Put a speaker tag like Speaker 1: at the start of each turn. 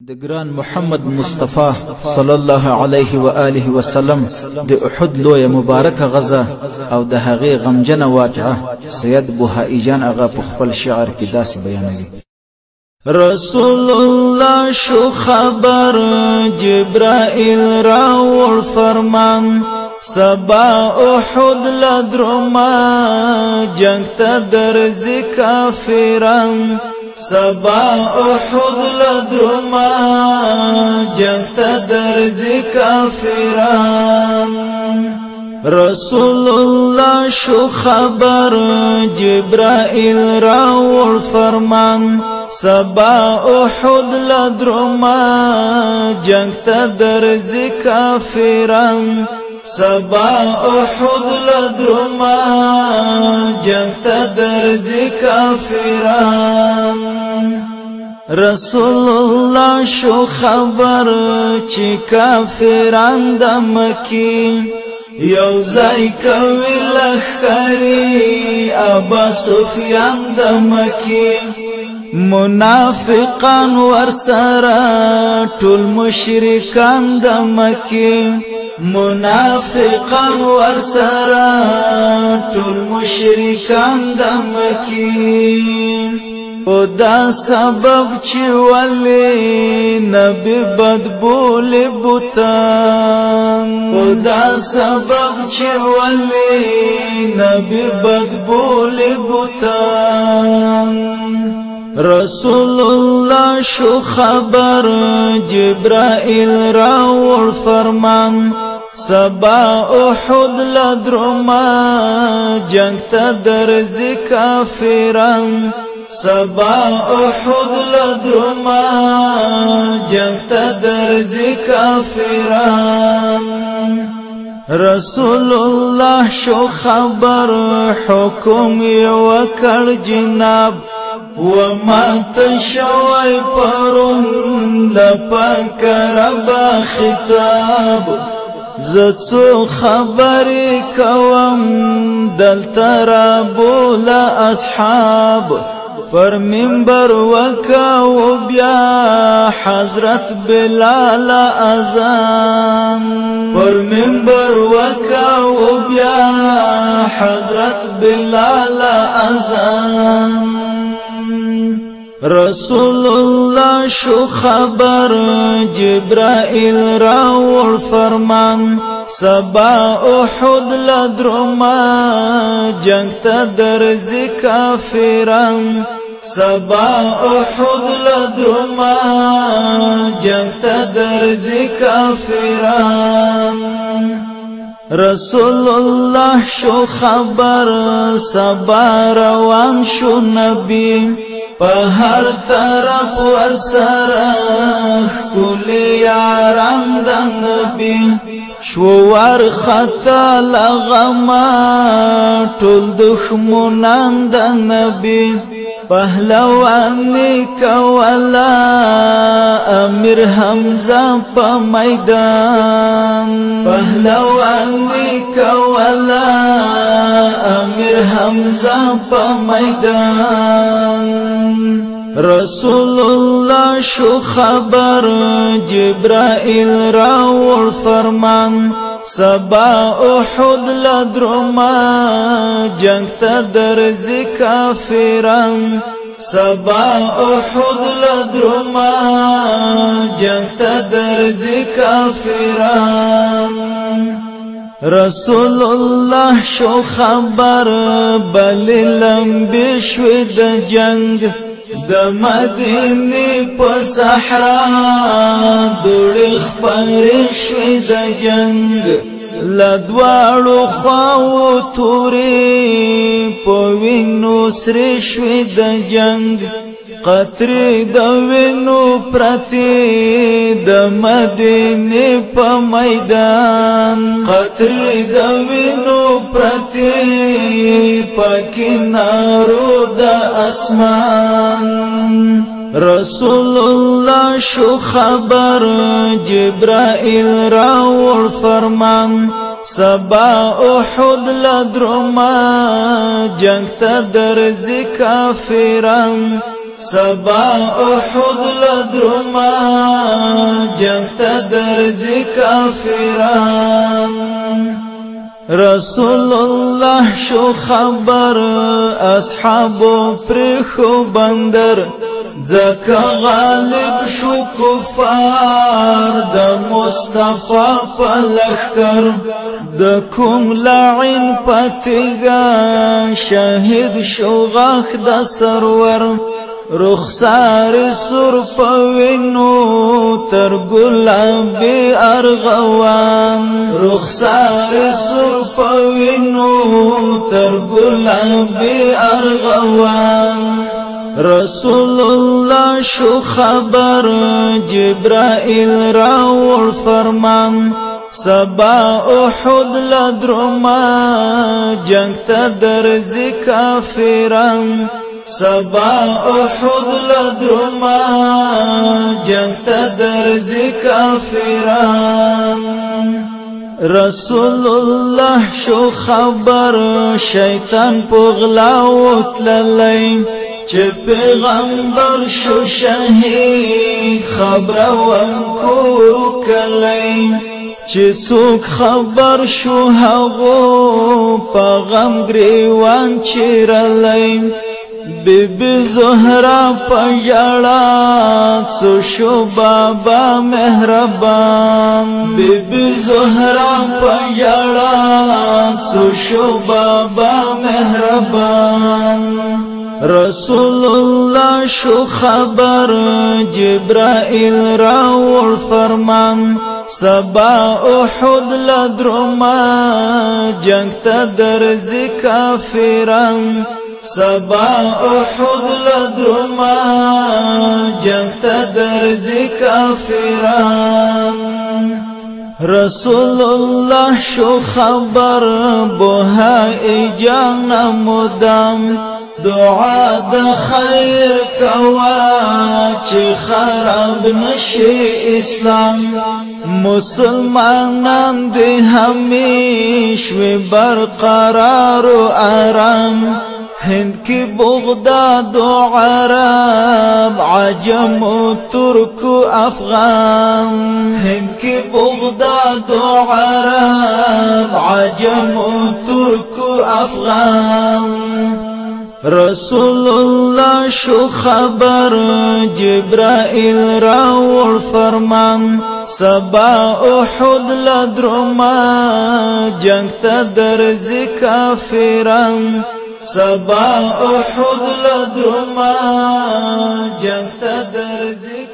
Speaker 1: د ګران محمد مصطفی صلی الله علیه و آله وسلم د احد لوی مبارک غزا او د هغه غمجن واقعه سید بوهایی جان اغا په خپل شعر کې داسې بیانوي: رسول الله شو خبر جبرائیل راول فرمان سبا احد لدرما جنگ تا درزی کافران سبا احد لدرما جنگ تا درزی کافران رسول الله شو خبر جبرائیل راول فرمان سبا احد لدرما جنگ تا درزی کافران سبا احد لدرما جنگ تا درزی کافران رسول الله شو خبر چی کافران د مکی یوزای کوي لخکری ابا سفیان د مکی منافقان ورسره ټول مشرکان د مکی منافقان ورسره ټول مشرکان د مکی او دا سبب چې ولی نبی بدبول بوتان او دا سبب چې ولی نبی بدبول بوتان رسول الله شو خبر جبرائیل راول فرمان سبا احد لدرما جنگ تا درزی کافران سبا احد لدرما جنگ تا درزی کافران رسول الله شو خبر حکم یو کړ جناب وما تشوي پرون لپاک رب خطاب زڅو خبرې کوم دل ترابول اصحاب پر منبر وکاو بیا حضرت بلال اذان پر منبر وکاو بیا حضرت بلال اذان رسول الله شو خبر جبرائیل راول فرمان سبا احد لدرما جنگ تا درزی کافران سبا احد لدرما جنگ تا درزی کافران رسول الله شو خبر سبا روان شو نبی په هر طرف ورسره کلی یاران د نبی شو ورخطا لغما ټول دښمنان د نبی پهلوانی کولا امیر حمزه په میدان پهلوانی کولا امیر حمزه په میدان رسول الله شو خبر جبرائیل راول فرمان سبا احد لدرما جنگ تا درزی کافران سبا احد لدرما جنگ تا درزی کافران رسول الله شو خبر بل لمبی شوی د جنگ د مدینه په صحرا دوړې خپرې شوې د جنگ لدواړو خواو تورې په وینو سرې شوې د جنگ قطرې د وینو پرتې د مدینه په میدان قطرې د وینو پرتې په کنارو د اسمان رسول الله شو خبر جبرائیل راول فرمان سبا احد لدرما جنگ تا درزی کافران سبا احد لدرما جنگ تا درزی کافران رسول الله شو خبر اصحابو پرخو بندر زکا غالب شو کفار دا مصطفی پلخکر دا کم لعین پتگا شهید شو غاخ دا سرور رخسار سر پوینو تر گلابی ارغوان رخسار سر پوینو تر گلابی ارغوان رسول الله شو خبر جبرائیل راول فرمان سبا احد لدرما جنگ تا درزی کافران سبا احد لدرما جنگ تا درزی کافران رسول الله شو خبر شیطان پغلاو تللی چه پیغمبر شو شهید خبر وانکو کلی چه سوک خبر شو هغو پا غم گریوان چیرلی بی زهرا پا جڑات سو شو بابا مهربان بی زهرا پا جڑات سو شو بابا مهربان رسول الله شو خبر جبرائیل راول فرمان سبا احد لدرما جنگ تا درزی کافران سبا احد لدرما جنگ تا درزی کافران رسول الله شو خبر بوهای جان مدام دعا د خیر کوا چې خراب نشي اسلام مسلمانان دې همیش وي برقرار و آرام هند کی بغداد و عرب عجم و ترک و افغان هند کی بغداد و عرب عجم و ترک و افغان رسول الله شو خبر جبرائیل راول فرمان سبا احد لدرما جنگ تا درزی کافران سبا احد لدرما جنگ تا درزی